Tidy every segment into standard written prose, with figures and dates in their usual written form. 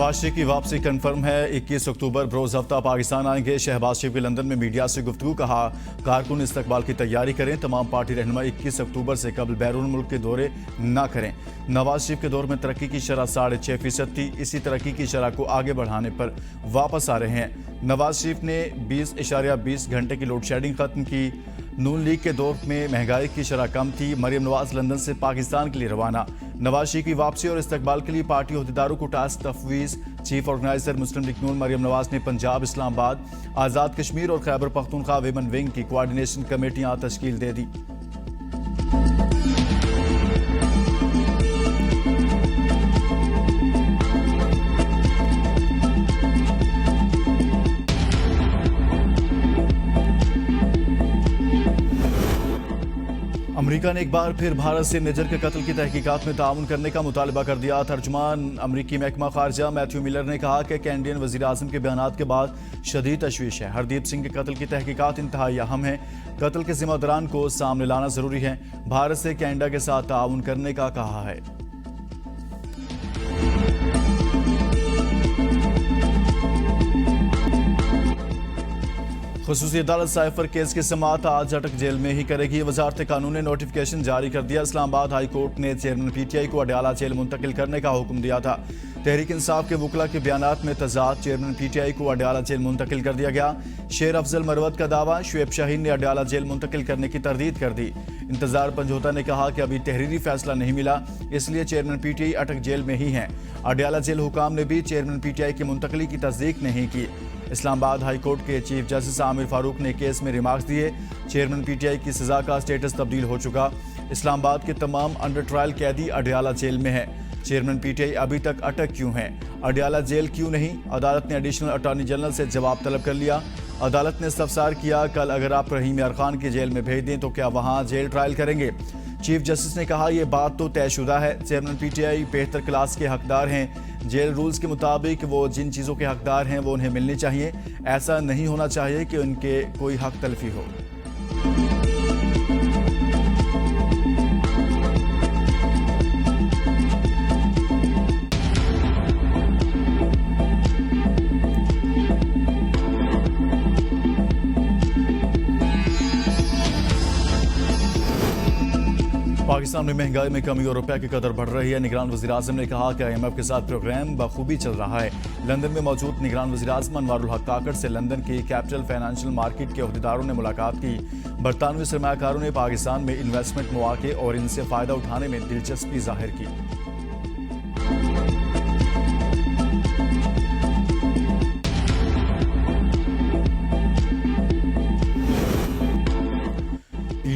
नवाज शरीफ की वापसी कंफर्म है। 21 अक्टूबर बरोज हफ्ता पाकिस्तान आएंगे। शहबाज शरीफ के लंदन में मीडिया से गुफ्तगू, कहा कारकुन इस्तकबाल की तैयारी करें। तमाम पार्टी रहनुमा 21 अक्टूबर से कबल बैरून मुल्क के दौरे न करें। नवाज शरीफ के दौर में तरक्की की शरह 6.5% थी। इसी तरक्की की शरह को आगे बढ़ाने पर वापस आ रहे हैं। नवाज शरीफ ने 20.20 घंटे की लोड शेडिंग खत्म की। नून लीग के दौर में महंगाई की शरह कम थी। मरियम नवाज लंदन से पाकिस्तान के लिए रवाना। नवाज शरीफ की वापसी और इस्तकबाल के लिए पार्टी अहदेदारों को टास्क तफवीज़। चीफ ऑर्गेनाइजर मुस्लिम लीग नून मरियम नवाज ने पंजाब, इस्लामाबाद, आज़ाद कश्मीर और खैबर पख्तूनख्वा विमेन विंग की कोऑर्डिनेशन कमेटियां तश्कील दे दी। अमेरिका ने एक बार फिर भारत से निजर के कत्ल की तहकीकात में ताउन करने का मुतालबा कर दिया। तर्जुमान अमरीकी महकमा खारजा मैथ्यू मिलर ने कहा कि कैनेडियन वज़ीर आज़म के बयानात के बाद शदीद तशवीश है। हरदीप सिंह के कत्ल की तहकीकात इंतहाई अहम है। कत्ल के जिम्मेदारान को सामने लाना जरूरी है। भारत से कनाडा के साथ ताउन करने का कहा है। खुसूसी अदालत साइफर केस की समाअत आज अटक जेल में ही करेगी। वजारत कानून ने नोटिफिकेशन जारी कर दिया। इस्लामाबाद हाई कोर्ट ने चेयरमैन पीटीआई को अडयाला जेल मुंतकिल करने का हुक्म दिया था। तहरीक इंसाफ के वकला के बयानात में तजाद, चेयरमैन पीटीआई को अडयाला जेल मुंतकिल कर दिया गया। शेर अफजल मरवत का दावा, शुएब शाहीन ने अडयाला जेल मुंतकिल करने की तरदीद कर दी। इंतजार पंजोता ने कहा कि अभी तहरीरी फैसला नहीं मिला, इसलिए चेयरमैन पीटीआई अटक जेल में ही हैं। अडयाला जेल हुकाम ने भी चेयरमैन पीटीआई की मुंतकली की तस्दीक नहीं की। इस्लामाबाद हाई कोर्ट के चीफ जस्टिस आमिर फारूक ने केस में रिमार्क्स दिए। चेयरमैन पीटीआई की सजा का स्टेटस तब्दील हो चुका। इस्लामाबाद के तमाम अंडर ट्रायल कैदी अडयाला जेल में है। चेयरमैन पीटीआई अभी तक अटक क्यों है? अडयाला जेल क्यों नहीं? अदालत ने एडिशनल अटॉर्नी जनरल से जवाब तलब कर लिया। अदालत ने इस्तफसार किया, कल अगर आप रहीम यार खान की जेल में भेज दें तो क्या वहां जेल ट्रायल करेंगे? चीफ जस्टिस ने कहा, यह बात तो तयशुदा है। चेयरमैन पीटीआई बेहतर क्लास के हकदार हैं। जेल रूल्स के मुताबिक वो जिन चीज़ों के हकदार हैं वो उन्हें मिलनी चाहिए। ऐसा नहीं होना चाहिए कि उनके कोई हक तलफी हो। पाकिस्तान में महंगाई में कमी और रुपये की कदर बढ़ रही है। निगरान वज़ीर आज़म ने कहा कि IMF के साथ प्रोग्राम बखूबी चल रहा है। लंदन में मौजूद निगरान वज़ीर आज़म अनवारुल हक काकड़ से लंदन की कैपिटल फाइनेंशियल मार्केट के अहदेदारों ने मुलाकात की। बरतानवी सरमायाकारों ने पाकिस्तान में इन्वेस्टमेंट मौके और इनसे फ़ायदा उठाने में दिलचस्पी जाहिर की।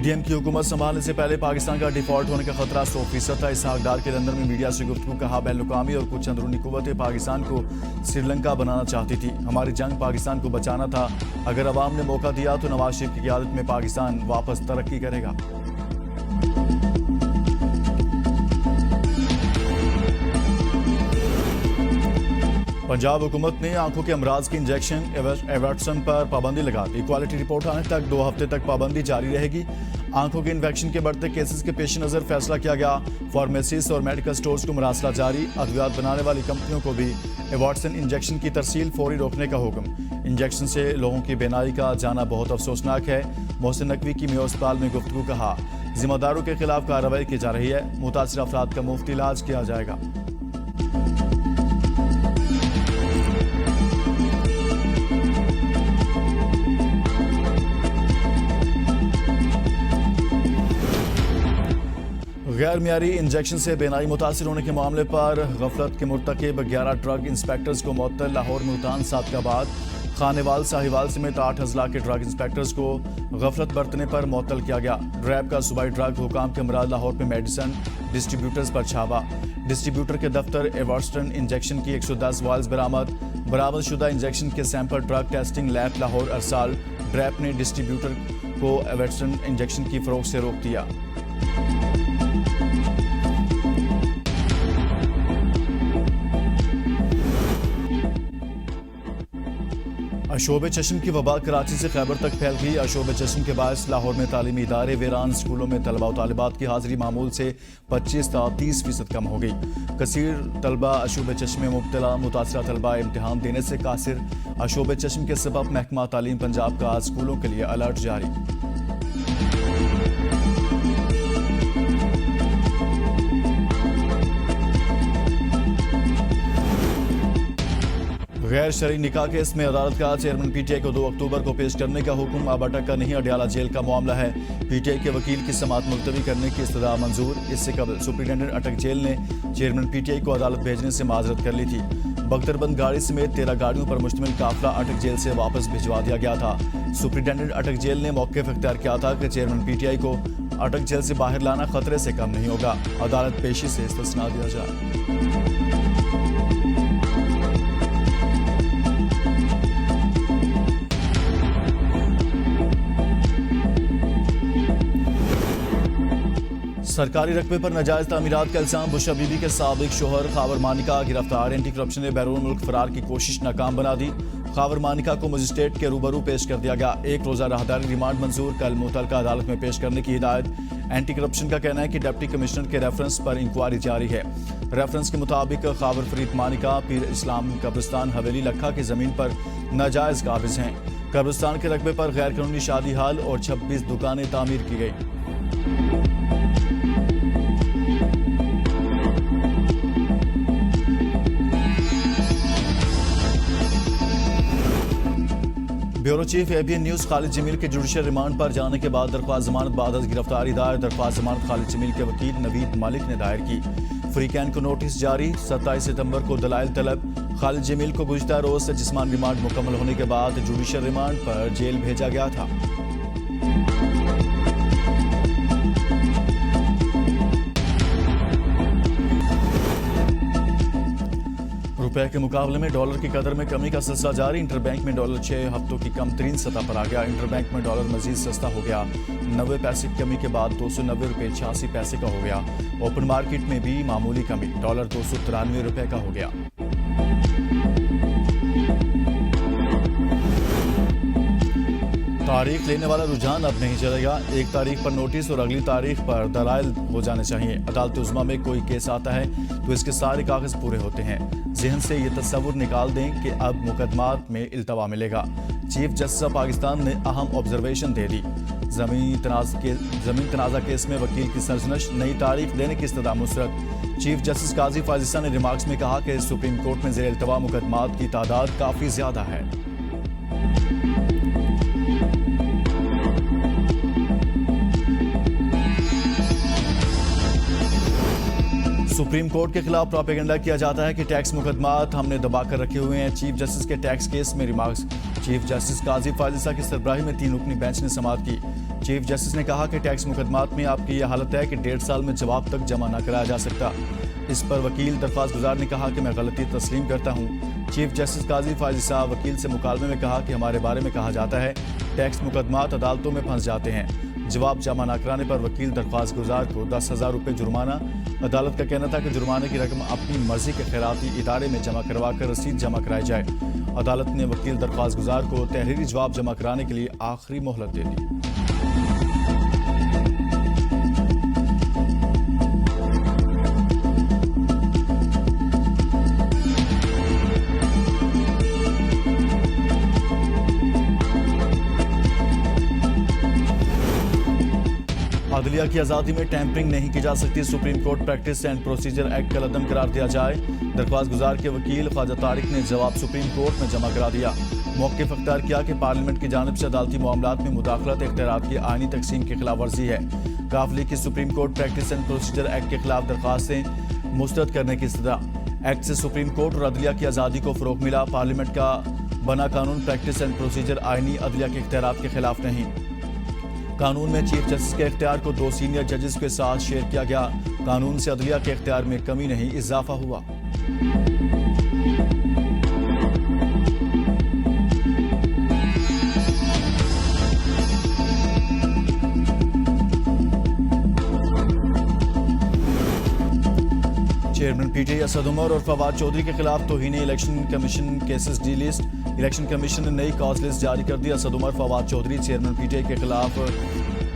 पीडीएम की हुकूमत संभालने से पहले पाकिस्तान का डिफॉल्ट होने का खतरा 100% था। इसहाक डार के लंदन में मीडिया से गुफ्तगू, कहा बैनुल-अक़वामी और कुछ अंदरूनी कुव्वतें पाकिस्तान को श्रीलंका बनाना चाहती थी। हमारी जंग पाकिस्तान को बचाना था। अगर अवाम ने मौका दिया तो नवाज शरीफ की क़यादत में पाकिस्तान वापस तरक्की करेगा। पंजाब हुकूमत ने आंखों के अमराज की इंजेक्शन एवर्टसन पर पाबंदी लगा दी। क्वालिटी रिपोर्ट आने तक 2 हफ्ते तक पाबंदी जारी रहेगी। आंखों के इन्फेक्शन के बढ़ते केसेस के पेश नज़र फैसला किया गया। फार्मेसीज और मेडिकल स्टोर्स को मुरासला जारी। अद्वियात बनाने वाली कंपनियों को भी एवर्टसन इंजेक्शन की तरसील फौरी रोकने का हुक्म। इंजेक्शन से लोगों की बेनाई का जाना बहुत अफसोसनाक है। मोहसिन नकवी की मेयो अस्पताल में गुफ्तगू, कहा जिम्मेदारों के खिलाफ कार्रवाई की जा रही है। मुतासिर अफराद का मुफ्त इलाज किया जाएगा। गैर मियारी इंजेक्शन से बेनाई मुतासिर होने के मामले पर गफलत के मुर्तकिब 11 ड्रग इंस्पेक्टर्स को मुअत्तल। लाहौर मुल्तान सादकाबाद खानेवाल साहिवाल समेत 8 अजला के ड्रग इंस्पेक्टर्स को गफलत बरतने पर मुअत्तल किया गया। रैब का सूबाई ड्रग हुकाम के अमराद लाहौर में मेडिसन डिस्ट्रीब्यूटर्स पर छापा। डिस्ट्रीब्यूटर के दफ्तर एवर्टसन इंजेक्शन की 110 वाल्स बरामद शुदा इंजेक्शन के sample drug testing lab Lahore अरसाल। ड्रैप ने डिस्ट्रीब्यूटर को एवर्टसन इंजेक्शन की फरोख्त से रोक दिया। अशोब चश्म की वबा कराची से खैबर तक फैल गई। अशोब चश्म के बायस लाहौर में तालीमी इदारे वीरान, स्कूलों में तलबा और तालिबात की हाजिरी मामूल से 25 से 30% कम हो गई। कसीर तलबा अशोब चश्म में मुब्तला, मुतासरा तलबा इम्तिहान देने से कासिर। अशोब चश्म के सबब महकमा तालीम पंजाब का स्कूलों के लिए अलर्ट जारी। गैर शरई निकाह केस में अदालत का चेयरमैन पीटीआई को 2 अक्टूबर को पेश करने का हुक्म। अब अटक का नहीं, अडयाला जेल का मामला है। पीटीआई के वकील की समाअत मुलतवी करने की इस्तदा मंजूर। इससे कबल सुप्रिंटेंडेंट अटक जेल ने चेयरमैन पीटीआई को अदालत भेजने से माजरत कर ली थी। बख्तरबंद गाड़ी समेत 13 गाड़ियों पर मुश्तमिल काफिला अटक जेल से वापस भिजवा दिया गया था। सुप्रिंटेंडेंट अटक जेल ने मौक़िफ़ इख्तियार किया था कि चेयरमैन पीटीआई को अटक जेल से बाहर लाना खतरे से कम नहीं होगा। अदालत पेशी से इस्तिस्ना दिया जाए। सरकारी रकबे पर नाजायज तामीरात का इल्जाम। बुशरा बीबी के साबिक शोहर खावर मानिका गिरफ्तार। एंटी करप्शन ने बैरून मुल्क फरार की कोशिश नाकाम बना दी। खावर मानिका को मजिस्ट्रेट के रूबरू पेश कर दिया गया। 1 रोजा राहदारी रिमांड मंजूर। कल मुतलका अदालत में पेश करने की हिदायत। एंटी करप्शन का कहना है कि डिप्टी कमिश्नर के रेफरेंस पर इंक्वायरी जारी है। रेफरेंस के मुताबिक खावर फरीद मानिका पीर इस्लाम कब्रिस्तान हवेली लखा की जमीन पर नाजायज काबिज हैं। कब्रिस्तान के रकबे पर गैर कानूनी शादी हाल और 26 दुकानें तामीर की गई। Bureau chief ABN news Khalid Jamil के जुडिशियल रिमांड पर जाने के बाद दरख्वास्त जमानत बाद गिरफ्तारी दायर। दरख्वास्त जमानत खालिद जमील के वकील नवीद मालिक ने दायर की। फ्री कैन को नोटिस जारी। 27 सितंबर को दलाइल तलब। खालिद जमील को गुज़िश्ता रोज से जिस्मानी रिमांड मुकम्मल होने के बाद जुडिशियल रिमांड पर जेल भेजा गया था। रुपए के मुकाबले में डॉलर की कदर में कमी का सिलसिला जारी। इंटरबैंक में डॉलर 6 हफ्तों की कम तरीन सतह पर आ गया। इंटरबैंक में डॉलर मजीद सस्ता हो गया। 90 पैसे की कमी के बाद 290 रुपये 86 पैसे का हो गया। ओपन मार्केट में भी मामूली कमी, डॉलर 293 रुपये का हो गया। तारीख लेने वाला रुझान अब नहीं चलेगा। 1 तारीख पर नोटिस और अगली तारीख पर दलाइल हो जाने चाहिए। अदालत उज़्मा में कोई केस आता है तो इसके सारे कागज पूरे होते हैं। जहन से ये तस्वुर निकाल दें कि अब मुकदमात में इल्तवा मिलेगा। चीफ जस्टिस ऑफ पाकिस्तान ने अहम ऑब्जर्वेशन दे दी। जमीन तनाज़ा केस में वकील की सरजनश, नई तारीख देने की इस्तदा मुसरत। चीफ जस्टिस काजी फाजिसा ने रिमार्क्स में कहा कि सुप्रीम कोर्ट में ज़ेर इल्तवा मुकदमात की तादाद काफ़ी ज़्यादा है। सुप्रीम कोर्ट के खिलाफ प्रोपेगेंडा किया जाता है कि टैक्स मुकदमात हमने दबा कर रखे हुए हैं। चीफ जस्टिस के टैक्स केस में रिमार्क्स। चीफ जस्टिस काजी फाजिसा की सरबराही में 3 रुकनी बेंच ने समाअत की। चीफ जस्टिस ने कहा कि टैक्स मुकदमात में आपकी यह हालत है कि 1.5 साल में जवाब तक जमा न कराया जा सकता। इस पर वकील दरख्वास्त गुजार ने कहा कि मैं गलती तस्लीम करता हूँ। चीफ जस्टिस काजी फाजिसा वकील से मुकालमे में कहा कि हमारे बारे में कहा जाता है टैक्स मुकदमात अदालतों में फंस जाते हैं। जवाब जमा न कराने पर वकील दरख्वास्त गुजार को 10,000 रुपये जुर्माना। अदालत का कहना था कि जुर्माने की रकम अपनी मर्जी के खैराती इदारे में जमा करवाकर रसीद जमा कराई जाए। अदालत ने वकील दरख्वास्त गुजार को तहरीरी जवाब जमा कराने के लिए आखिरी मोहलत दे दी। अदलिया की आज़ादी में टैंपरिंग नहीं की जा सकती। Supreme court practice and procedure act का लदम करार दिया जाए। दरख्वास्त गुजार के वकील ख्वाजा तारिक ने जवाब सुप्रीम कोर्ट में जमा करा दिया। मौक़िफ़ अख्तियार किया कि पार्लियामेंट की जानिब से अदालती मामलात में मुदाखलत इख्तियारात की आईनी तकसीम की खिलाफ वर्जी है। काफिले की supreme court practice and procedure act के खिलाफ दरख्वास्तें मुस्तरद करने की इस्तदा। एक्ट से सुप्रीम कोर्ट और अदलिया की आज़ादी को फ़रोग़ मिला। पार्लियामेंट का बना कानून प्रैक्टिस एंड प्रोसीजर आईनी अदलिया के इख्तियारात के खिलाफ नहीं। कानून में चीफ जस्टिस के इख्तियार को 2 सीनियर जजेस के साथ शेयर किया गया। कानून से अदलिया के इख्तियार में कमी नहीं, इजाफा हुआ। चेयरमैन पीटीआई असद उमर और फवाद चौधरी के खिलाफ तौहीन election commission cases delist. Election commission ने नई कॉज लिस्ट जारी कर दी। असद उमर, फवाद चौधरी चेयरमैन पीटीआई के खिलाफ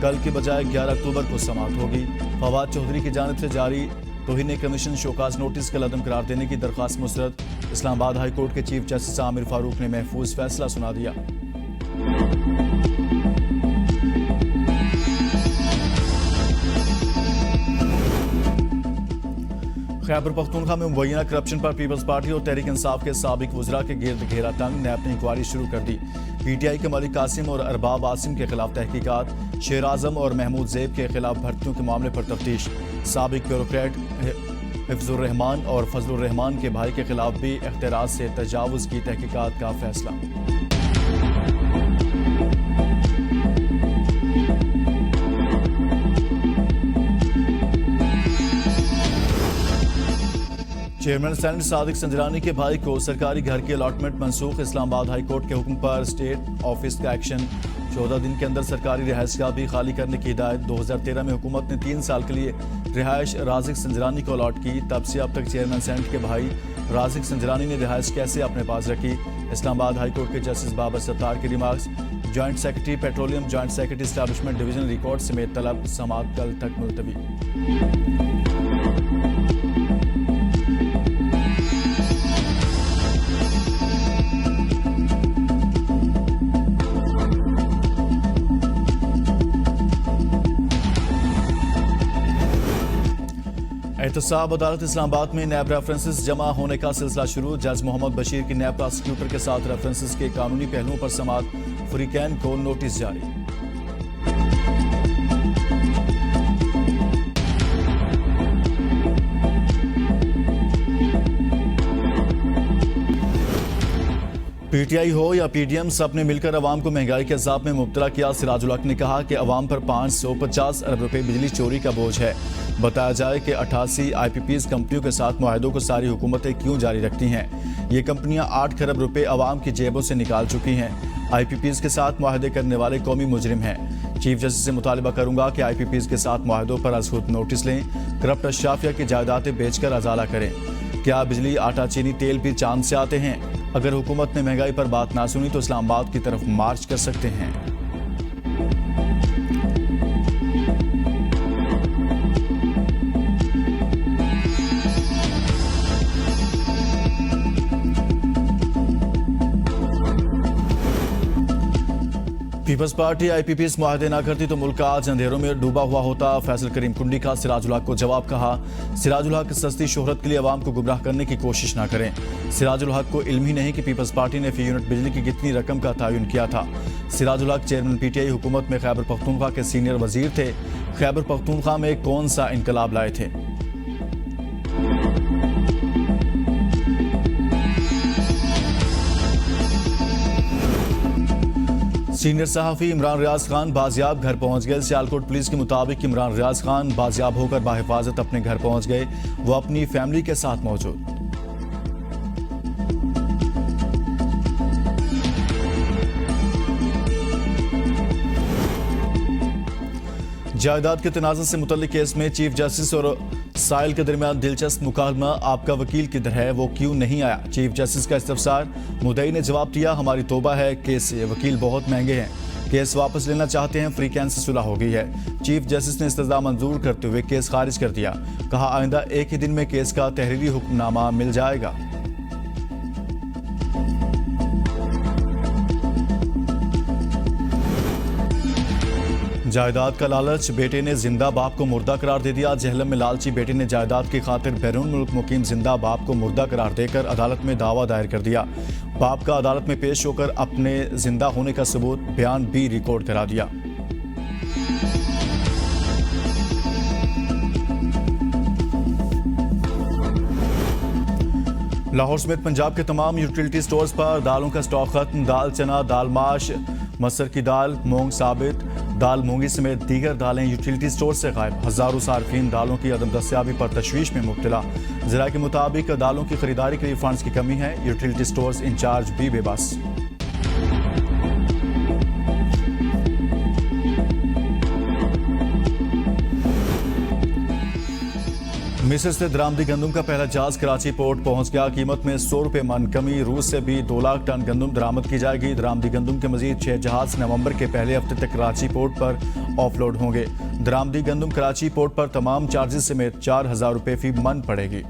कल के बजाय 11 अक्टूबर को समाअत होगी। फवाद चौधरी की जानिब से जारी तौहीन कमीशन शोकाज नोटिस का लदम करार देने की दरख्वास्त मुस्तरद। इस्लामाबाद हाई कोर्ट के चीफ जस्टिस आमिर फारूक ने महफूज फैसला सुना दिया। खैबर पख्तूनख्वा में मुबैना करप्शन पर पीपल्स पार्टी और तहरीक इंसाफ के साबिक वज़रा के गिर्द घेरा तंग ने अपनी इंक्वायरी शुरू कर दी। पीटीआई के मलिक कासिम और अरबाब आसिम के खिलाफ तहकीकात, शेर आजम और महमूद ज़ैब के खिलाफ भर्तियों के मामले पर तफ्तीश। साबिक ब्यूरोक्रेट हिफ्जुर रहमान और फजलुर रहमान के भाई के खिलाफ भी इख्तियारात से तजावुज़ की तहकीकात का फैसला। चेयरमैन सेनेट सादिक संजरानी के भाई को सरकारी घर की अलॉटमेंट मनसूख। इस्लामाबाद हाई कोर्ट के हुक्म पर स्टेट ऑफिस का एक्शन। 14 दिन के अंदर सरकारी रिहाइशगाह भी खाली करने की हिदायत। 2013 में हुकूमत ने 3 साल के लिए रिहाइश राजिक संजरानी को अलॉट की। तब से अब तक चेयरमैन सेनेट के भाई राजिक संजरानी ने रिहाइश कैसे अपने पास रखी। इस्लामाबाद हाई कोर्ट के जस्टिस बाबर सत्तार के remarks. Joint secretary petroleum, joint secretary establishment division record समेत तलब समाअत कल तक मुलतवी। एहतसाब अदालत इस्लामाबाद में नैब रेफरेंसेस जमा होने का सिलसिला शुरू। जज मोहम्मद बशीर की नैब प्रोसिक्यूटर के साथ रेफरेंसेस के कानूनी पहलुओं पर समाअत। फ्रीकैन को नोटिस जारी। पीटीआई हो या पीडीएम, सबने मिलकर अवाम को महंगाई के अजाब में मुब्तला किया। सिराजुल हक ने कहा कि अवाम पर 550 अरब रुपए बिजली चोरी का बोझ है। बताया जाए कि 88 IPPs कंपनियों के साथ मुआहदों को सारी हुकूमतें क्यों जारी रखती हैं। ये कंपनियां 8 खरब रुपए अवाम की जेबों से निकाल चुकी हैं। IPPs के साथ मुआहदे करने वाले कौमी मुजरिम हैं। चीफ जस्टिस से मुतालबा करूंगा कि IPPs के साथ मुआहदों पर अज खुद नोटिस लें। करप्ट अशराफिया की जायदादें बेचकर अजाला करें। क्या बिजली, आटा, चीनी, तेल भी चांद से आते हैं? अगर हुकूमत ने महंगाई पर बात ना सुनी तो इस्लामाबाद की तरफ मार्च कर सकते हैं। पीपल्स पार्टी IPPs मुआहदे ना करती तो मुल्क आज अंधेरों में डूबा हुआ होता। फैसल करीम कुंडी का सिराजुल हक को जवाब। कहा, सिराजुल हक सस्ती शोहरत के लिए अवाम को गुमराह करने की कोशिश ना करें। सिराजुल हक को इल्म ही नहीं कि पीपल्स पार्टी ने फी यूनिट बिजली की कितनी रकम का तयन किया था। सिराजुल हक चेयरमैन पीटीआई हुकूमत में खैबर पख्तूनख्वा के सीनियर वजीर थे। खैबर पख्तूनख्वा में कौन सा इनकलाब लाए थे? सीनियर सहाफ़ी इमरान रियाज खान बाजियाब घर पहुंच गए। सियालकोट पुलिस के मुताबिक इमरान रियाज खान बाजियाब होकर बाहिफाजत अपने घर पहुंच गए। वो अपनी फैमिली के साथ मौजूद। जायदाद के तनाज़ुर से मुतल्लिक केस में चीफ जस्टिस और साइल के दरमियान दिलचस्प मुकालमा। आपका वकील किधर है, वो क्यों नहीं आया? चीफ जस्टिस का इस्तफसार। मुद्दई ने जवाब दिया, हमारी तौबा है केस से, वकील बहुत महंगे हैं, केस वापस लेना चाहते हैं, फ्रीकैन से सुलह हो गई है। चीफ जस्टिस ने इस्तज़ा मंजूर करते हुए केस खारिज कर दिया। कहा, आइंदा एक ही दिन में केस का तहरीरी हुक्मनामा मिल जाएगा। जायदाद का लालच, बेटे ने जिंदा बाप को मुर्दा करार दे दिया। जहलम में लालची बेटे ने जायदाद की खातिर बैरून मुल्क मुकीम जिंदा बाप को मुर्दा करार देकर अदालत में दावा दायर कर दिया। बाप का अदालत में पेश होकर अपने जिंदा होने का सबूत बयान भी रिकॉर्ड करा दिया। लाहौर समेत पंजाब के तमाम यूटिलिटी स्टोर्स पर दालों का स्टॉक खत्म। दाल चना, दाल माश, मसर की दाल, मूंग साबित, दाल मूंगी समेत दीगर दालें यूटिलिटी स्टोर से गायब। हजारों सार्फिन दालों की अदम दस्तियाबी पर तशवीश में मुब्तला। ज़रा के मुताबिक दालों की खरीदारी के लिए फंड्स की कमी है। यूटिलिटी स्टोर्स इंचार्ज भी बेबस। मिस्र से दरामदी गंदम का पहला जहाज कराची पोर्ट पहुंच गया। कीमत में 100 रुपये मन कमी। रूस से भी 2 लाख टन गंदम दरामद की जाएगी। दरामदी गंदम के मजीद 6 जहाज नवंबर के पहले हफ्ते तक कराची पोर्ट पर ऑफलोड होंगे। दरामदी गंदम कराची पोर्ट पर तमाम चार्जेस समेत 4000 रुपये फी मन पड़ेगी।